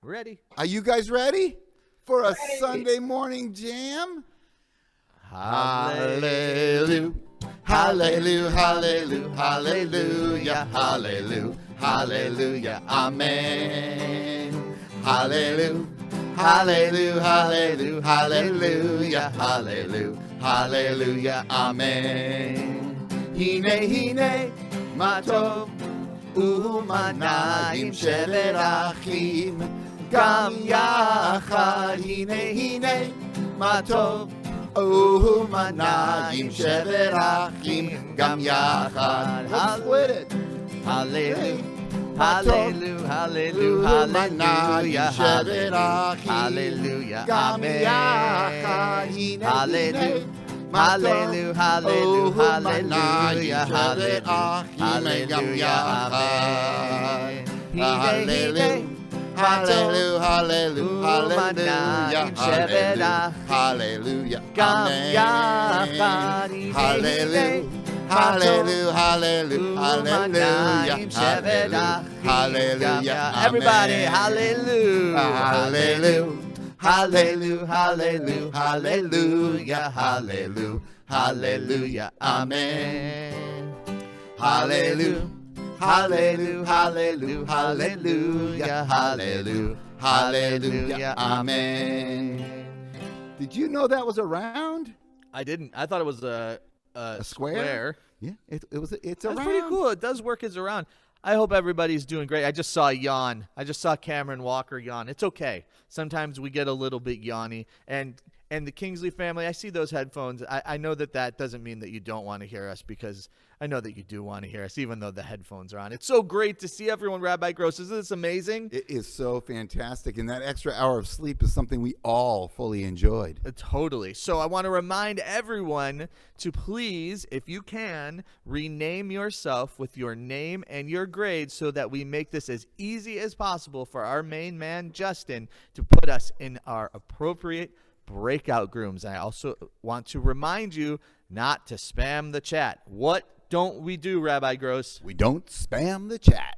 Ready. Are you guys ready for a Ready. Sunday morning jam? Hallelujah. Hallelujah, hallelujah, hallelujah, hallelujah, hallelujah, amen. Hallelujah, hallelujah, hallelujah, hallelujah, hallelujah, hallelujah, amen. Hine, ma tov u'manayim shevet achim gam yachad. Hine, ma tov u'manayim shevet achim gam yachad. Let's split it. Hallelujah. Hallelujah. Hallelujah. Hallelujah. Hallelujah. Hallelujah. Amen. Hallelujah. Hallelujah. Hallelujah. Hallelujah. Hallelujah. Amen. Hallelujah. Hallelujah, hallelujah, hallelujah, hallelujah, amen. Hallelujah, hallelujah, hallelujah, hallelujah, hallelujah, Everybody, amen. hallelujah. Hallelujah, hallelujah, hallelujah, hallelujah, hallelujah, hallelujah, amen. Hallelujah. Hallelujah, hallelujah, hallelujah, hallelujah, hallelujah, amen. Did you know that was a round? I didn't. I thought it was a square? Yeah, it's a That's round. pretty cool. It does work as a round. I hope everybody's doing great. I just saw a yawn. I just saw Cameron Walker yawn. It's okay. Sometimes we get a little bit yawny. And the Kingsley family, I see those headphones. I know that doesn't mean that you don't want to hear us, because I know that you do want to hear us, even though the headphones are on. It's so great to see everyone, Rabbi Gross. Isn't this amazing? It is so fantastic, and that extra hour of sleep is something we all fully enjoyed. Totally. So I want to remind everyone to please, if you can, rename yourself with your name and your grade so that we make this as easy as possible for our main man, Justin, to put us in our appropriate breakout rooms. I also want to remind you not to spam the chat. What don't we do, Rabbi Gross? We don't spam the chat.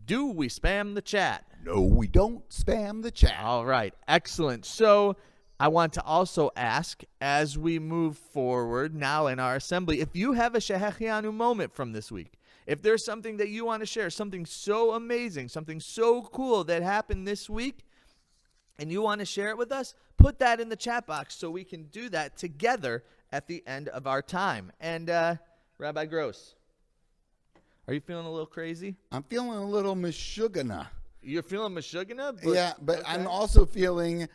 Do we spam the chat? No, we don't spam the chat. All right. Excellent. So I want to also ask, as we move forward now in our assembly, if you have a Shehechianu moment from this week, if there's something that you want to share, something so amazing, something so cool that happened this week, and you want to share it with us, put that in the chat box so we can do that together at the end of our time. And Rabbi Gross, are you feeling a little crazy? I'm feeling a little meshugana. You're feeling Meshuggah? Yeah, but okay. I'm also feeling,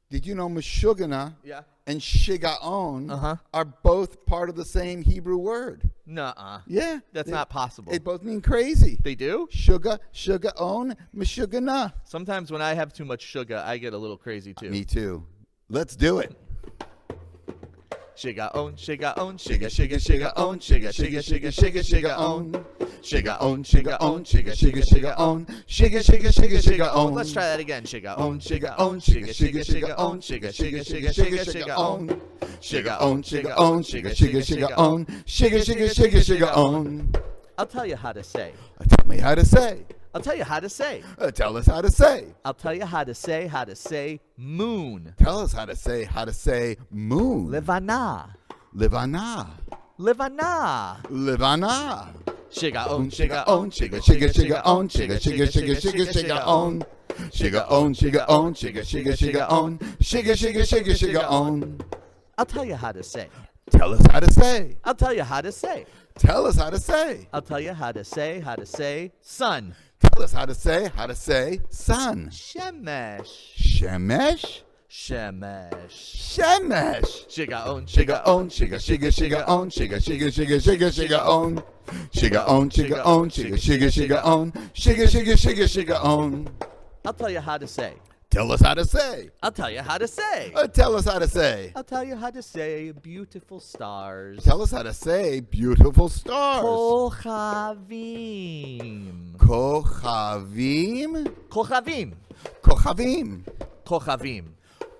did you know meshugana Yeah. and shigaon Uh-huh. are both part of the same Hebrew word? Nuh-uh. Yeah. That's not possible. They both mean crazy. They do? Shigaon, meshugana. Sometimes when I have too much sugar, I get a little crazy too. Me too. Let's do it. Shiga on, shiga on, shiga, shiga, shiga on, shiga, shiga, shiga, shiga, shiga on. Shiga on, shiga on, shiga, shiga, shiga on, shiga, shiga, shiga, shiga on. Let's try that again. Shiga on, shiga on, shiga, shiga, shiga on, shiga, shiga, shiga, shiga, shiga on. Shiga on, shiga on, shiga, shiga, shiga on, shiga, shiga, shiga, shiga on. I'll tell you how to say. Tell me how to say. I'll tell you how to say. Tell us how to say. I'll tell you how to say moon. Tell us how to say moon. Levana. Livana. Levana. Livana. Shiga on, Shiga on, shiga, shiga, shiga on, shiga, shiga, shiga, shiga, shiga on. Shiga on, shiga on, shiga, shiga, shiga on, shiga, shiga, shiga, shiga on. I'll tell you how to say. Tell us how to say. I'll tell you how to say. Tell us how to say. I'll tell you how to say sun. Tell us how to say sun. Shemesh. Shemesh. Shemesh. Shemesh. Shiga on, Shiga on, shiga, shiga, shiga on, shiga, shiga, shiga, shiga, shiga on. Shiga on, shiga on, shiga, shiga, shiga on, shiga, shiga, shiga, shiga on. I'll tell you how to say. Tell us how to say. I'll tell you how to say. Tell us how to say. I'll tell you how to say beautiful stars. Tell us how to say beautiful stars. Kochavim. Kochavim. Kochavim. Kochavim. Kochavim.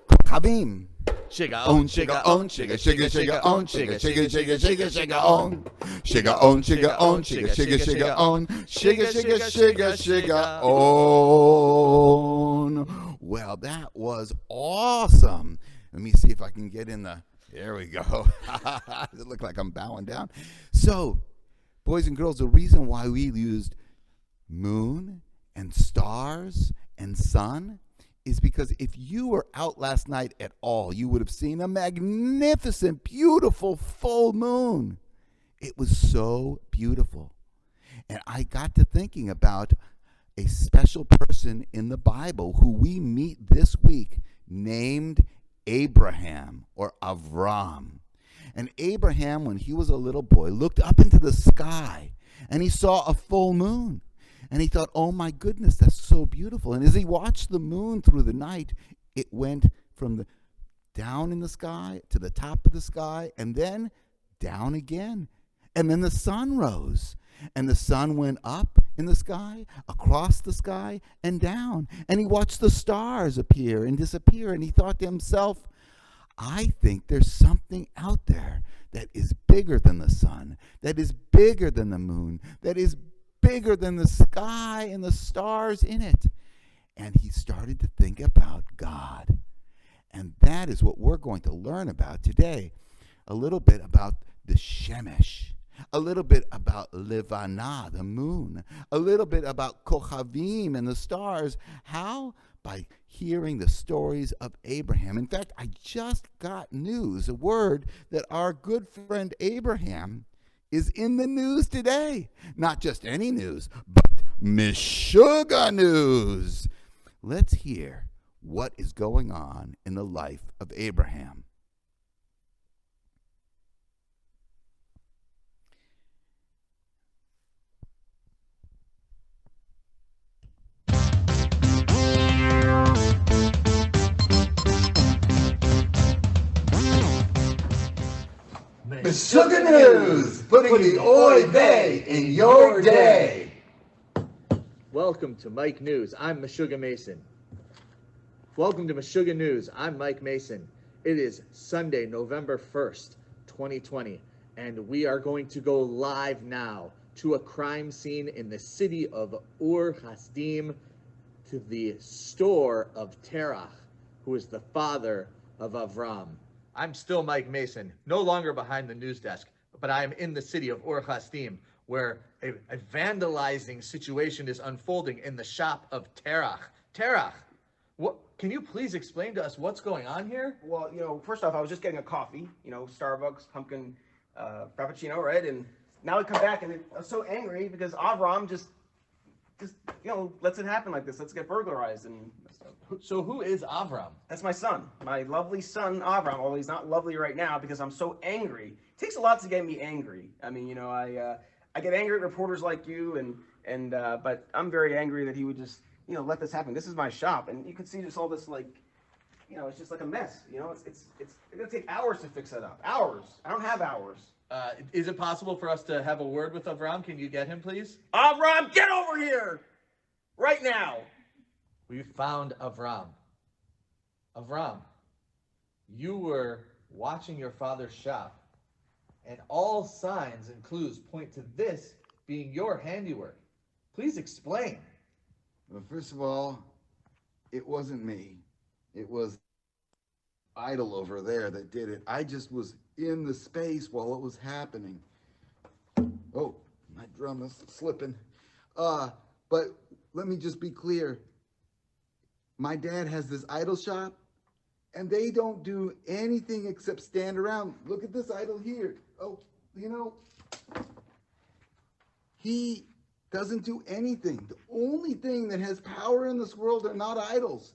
Kochavim. Shiga On, shiga on, shiga, shiga, shiga on, shiga, shiga, shiga, shiga, shiga on. Shiga on, shiga on, shiga, shiga, shiga on, shiga, shiga, shiga, shiga on. was awesome. Let me see if I can get in the, there we go. It looked like I'm bowing down. So, boys and girls, the reason why we used moon and stars and sun is because if you were out last night at all, you would have seen a magnificent, beautiful full moon. It was so beautiful. And I got to thinking about a special person in the Bible who we meet this week named Abraham or Avram. And Abraham, when he was a little boy, looked up into the sky and he saw a full moon. And he thought, oh my goodness, that's so beautiful. And as he watched the moon through the night, it went from the down in the sky to the top of the sky and then down again. And then the sun rose. And the sun went up in the sky, across the sky, and down. And he watched the stars appear and disappear. And he thought to himself, I think there's something out there that is bigger than the sun, that is bigger than the moon, that is bigger than the sky and the stars in it. And he started to think about God. And that is what we're going to learn about today. A little bit about the Shemesh. A little bit about Levana, the moon. A little bit about Kochavim and the stars. How? By hearing the stories of Abraham. In fact, I just got news, a word that our good friend Abraham is in the news today. Not just any news, but Meshuggah news. Let's hear what is going on in the life of Abraham. Meshuggah News, putting the Oy Vey in your day. Welcome to Mike News. I'm Meshuggah Mason. Welcome to Meshuggah News. I'm Mike Mason. It is Sunday, November 1st, 2020, and we are going to go live now to a crime scene in the city of Ur Hasdim, to the store of Terach, who is the father of Avram. I'm still Mike Mason, no longer behind the news desk, but I am in the city of Ur Hasdim, where a vandalizing situation is unfolding in the shop of Terach. Terach, what, can you please explain to us what's going on here? Well, first off, I was just getting a coffee, Starbucks pumpkin frappuccino, right? And now I come back and I'm so angry because Avram just lets it happen like this. Let's get burglarized and stuff. So who is Avram? That's my son, my lovely son Avram. Well, he's not lovely right now because I'm so angry. It takes a lot to get me angry. I mean, I get angry at reporters like you, but I'm very angry that he would just let this happen. This is my shop, and you can see just all this it's just like a mess. It's gonna take hours to fix that up. Hours. I don't have hours. Is it possible for us to have a word with Avram? Can you get him, please? Avram, get over here! Right now! We found Avram. Avram, you were watching your father's shop, and all signs and clues point to this being your handiwork. Please explain. Well, first of all, it wasn't me. It was idol over there that did it. I just was in the space while it was happening. Oh, my drum is slipping. But let me just be clear. My dad has this idol shop, and they don't do anything except stand around. Look at this idol here. Oh, he doesn't do anything. The only thing that has power in this world are not idols.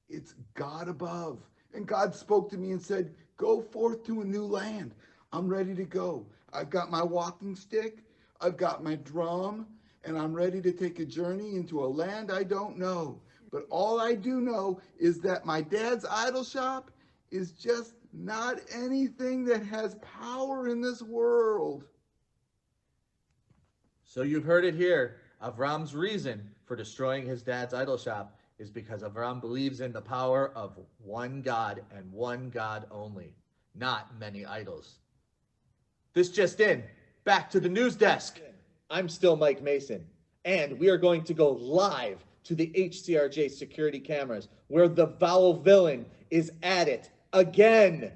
It's God above. And God spoke to me and said, go forth to a new land. I'm ready to go. I've got my walking stick. I've got my drum. And I'm ready to take a journey into a land I don't know. But all I do know is that my dad's idol shop is just not anything that has power in this world. So you've heard it here. Avram's reason for destroying his dad's idol shop is because Avram believes in the power of one God and one God only, not many idols. This just in, back to the news desk. I'm still Mike Mason, and we are going to go live to the HCRJ security cameras, where the vowel villain is at it again.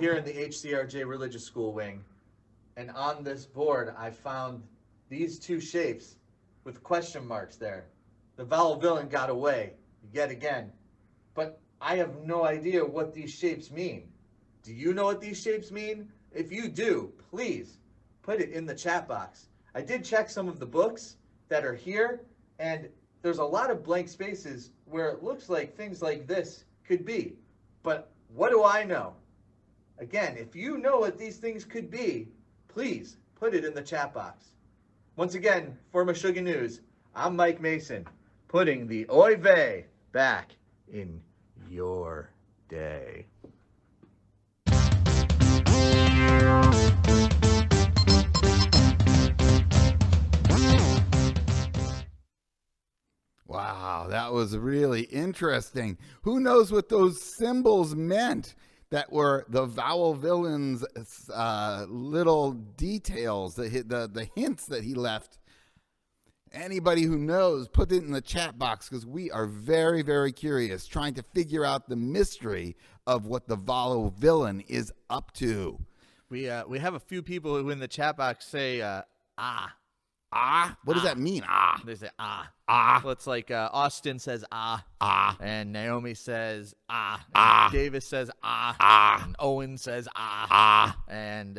Here in the HCRJ Religious School wing, and on this board I found these two shapes with question marks there. The vowel villain got away yet again, but I have no idea what these shapes mean. Do you know what these shapes mean? If you do, please put it in the chat box. I did check some of the books that are here, and there's a lot of blank spaces where it looks like things like this could be, but what do I know? Again, if you know what these things could be, please put it in the chat box. Once again, for Meshuggah News, I'm Mike Mason, putting the Oy Vey back in your day. Wow, that was really interesting. Who knows what those symbols meant that were the vowel villain's little details, the hints that he left? Anybody who knows, put it in the chat box, because we are very, very curious, trying to figure out the mystery of what the vowel villain is up to. We have a few people who in the chat box say ah. Ah? What does that mean? Ah. They say ah. Ah. Well, it's like Austin says ah. Ah. And Naomi says ah. And Ah. Davis says ah. Ah. And Owen says ah. Ah. And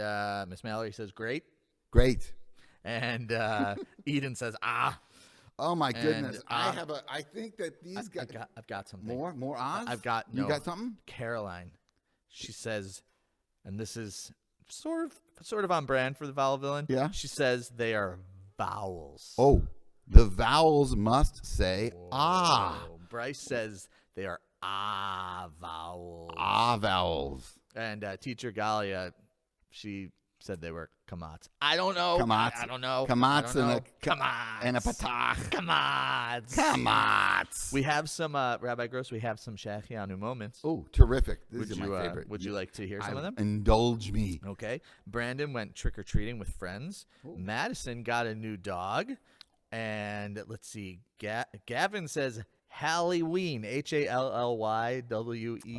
Miss Mallory says great. Great. And Eden says ah. Oh my goodness! And, I think that these guys. I've got something. More Oz. I've got. You no, got something? Caroline. She says, and this is sort of on brand for the vowel villain. Yeah. She says they are vowels. Oh, the vowels must say ah. Whoa. Bryce says they are ah vowels. Ah vowels. And teacher Galia, she said they were kamats. I don't know. Kamats. I don't know. Kamats and kamats. a patach. Kamats. Kamats. We have some Rabbi Gross. We have some Shechianu moments. Oh, terrific! This is my favorite. Would you like to hear some of them? Indulge me. Okay. Brandon went trick-or-treating with friends. Ooh. Madison got a new dog. And let's see. Gavin says Halloween. HALLYWEEN.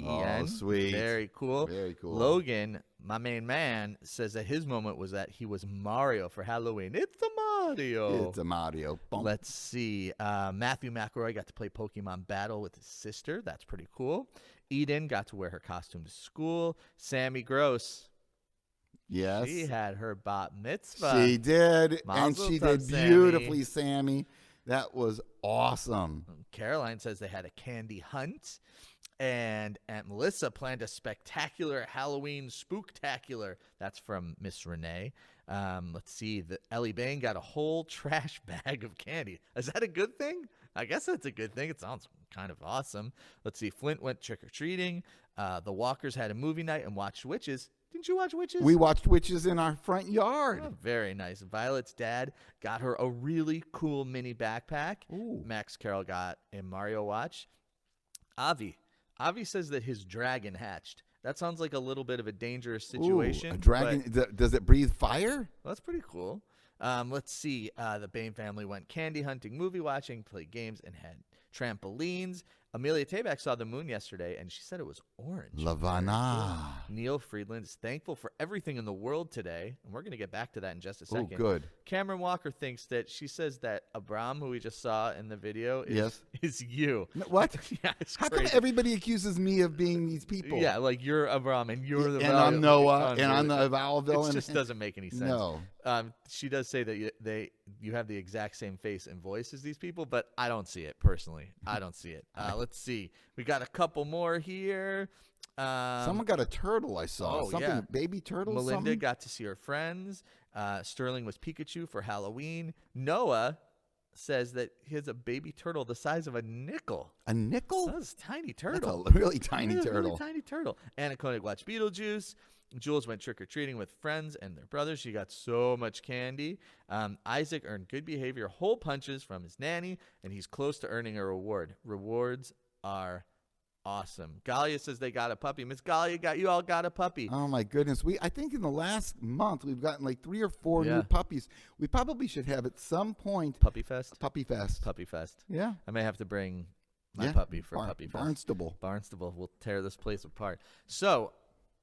Oh, sweet. Very cool. Very cool. Logan, my main man, says that his moment was that he was Mario for Halloween. It's a Mario. It's a Mario. Boom. Let's see. Matthew McElroy got to play Pokemon Battle with his sister. That's pretty cool. Eden got to wear her costume to school. Sammy Gross. Yes. She had her bat mitzvah. She did. And Mazel she tov, did Sammy. beautifully, Sammy. That was awesome. Caroline says they had a candy hunt. And Aunt Melissa planned a spectacular Halloween spooktacular. That's from Miss Renee. Let's see. Ellie Bain got a whole trash bag of candy. Is that a good thing? I guess that's a good thing. It sounds kind of awesome. Let's see. Flint went trick-or-treating. The Walkers had a movie night and watched Witches. Didn't you watch Witches? We watched Witches in our front yard. Oh, very nice. Violet's dad got her a really cool mini backpack. Ooh. Max Carroll got a Mario watch. Avi says that his dragon hatched. That sounds like a little bit of a dangerous situation. Ooh, a dragon. Does it breathe fire? Well, that's pretty cool. Let's see. The Bain family went candy hunting, movie watching, played games, and had trampolines. Amelia Tabak saw the moon yesterday, and she said it was orange. Lavana. Neil Friedland is thankful for everything in the world today, and we're going to get back to that in just a Oh, second. good. Cameron Walker thinks that she says that Abram, who we just saw in the video, is, Yes. is you. No, what? Yeah, it's How come crazy. everybody accuses me of being these people? Yeah, like you're Abram, and you're the and I'm Noah, and I'm the It Val villain. just doesn't make any sense. No. She does say that you have the exact same face and voice as these people, but I don't see it personally. I don't see it. Let's see. We got a couple more here. Someone got a turtle. I saw oh, something. yeah. Baby turtle. Melinda something? got to see her friends. Sterling was Pikachu for Halloween. Noah says that he has a baby turtle the size of a nickel. A nickel. That's a tiny That's turtle. a really tiny Yeah, turtle. Really tiny turtle. Anna Koenig watched Beetlejuice. Jules went trick-or-treating with friends and their brothers. She got so much candy. Isaac earned good behavior hole punches from his nanny, and he's close to earning a reward. Rewards are awesome. Galia says they got a puppy. Miss Galia, you all got a puppy. Oh my goodness! I think in the last month we've gotten like 3 or 4 Yeah. new puppies. We probably should have at some point Puppy Fest? Puppy Fest. Puppy Fest. Yeah. I may have to bring my Yeah. puppy for Puppy Fest. Barnstable. Barnstable will tear this place apart. So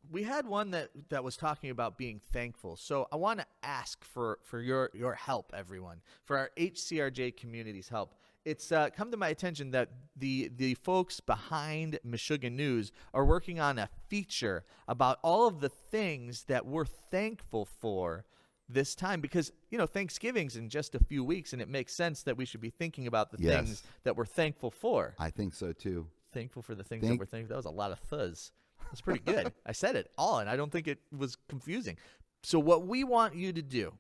we had one that was talking about being thankful. So I want to ask for your help, everyone, for our HCRJ community's help. It's come to my attention that the folks behind Meshuggah News are working on a feature about all of the things that we're thankful for this time, because Thanksgiving's in just a few weeks, and it makes sense that we should be thinking about the Yes. things that we're thankful for. I think so too. Thankful for the things that we're thankful. That was a lot of fuzz. That's pretty good. I said it all, and I don't think it was confusing. So what we want you to do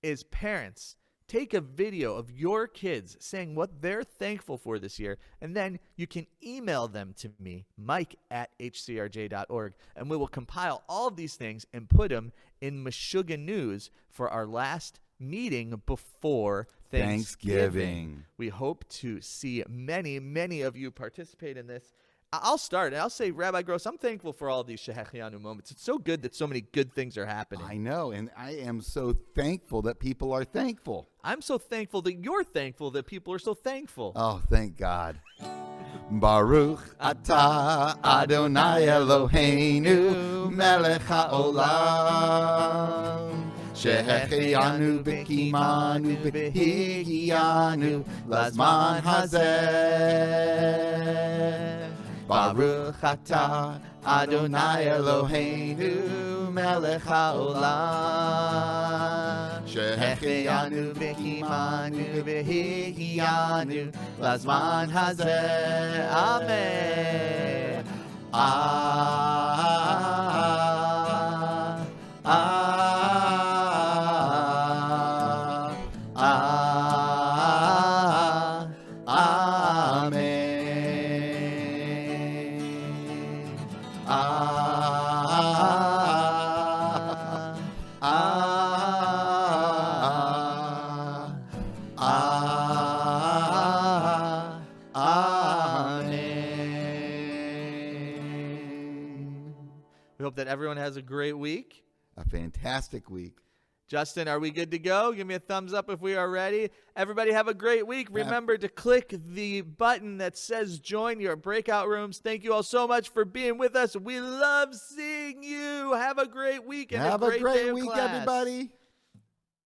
is, parents, take a video of your kids saying what they're thankful for this year, and then you can email them to me, mike@hcrj.org, and we will compile all of these things and put them in Meshuggah News for our last meeting before Thanksgiving. We hope to see many, many of you participate in this. I'll start, and I'll say, Rabbi Gross, I'm thankful for all these Shehechianu moments. It's so good that so many good things are happening. I know, and I am so thankful that people are thankful. I'm so thankful that you're thankful that people are so thankful. Oh, thank God. Baruch atah Adonai Eloheinu melech haolam shehechianu v'kimanu v'higianu lazman hazeh. Baruch atah Adonai Eloheinu melech haolam shehechianu v'kimanu v'higianu lazman hazeh. Amen. We hope that everyone has a great week. A fantastic week. Justin, are we good to go? Give me a thumbs up if we are ready. Everybody have a great week. Remember to click the button that says join your breakout rooms. Thank you all so much for being with us. We love seeing you. Have a great week and Have a great day a great of week, class. everybody.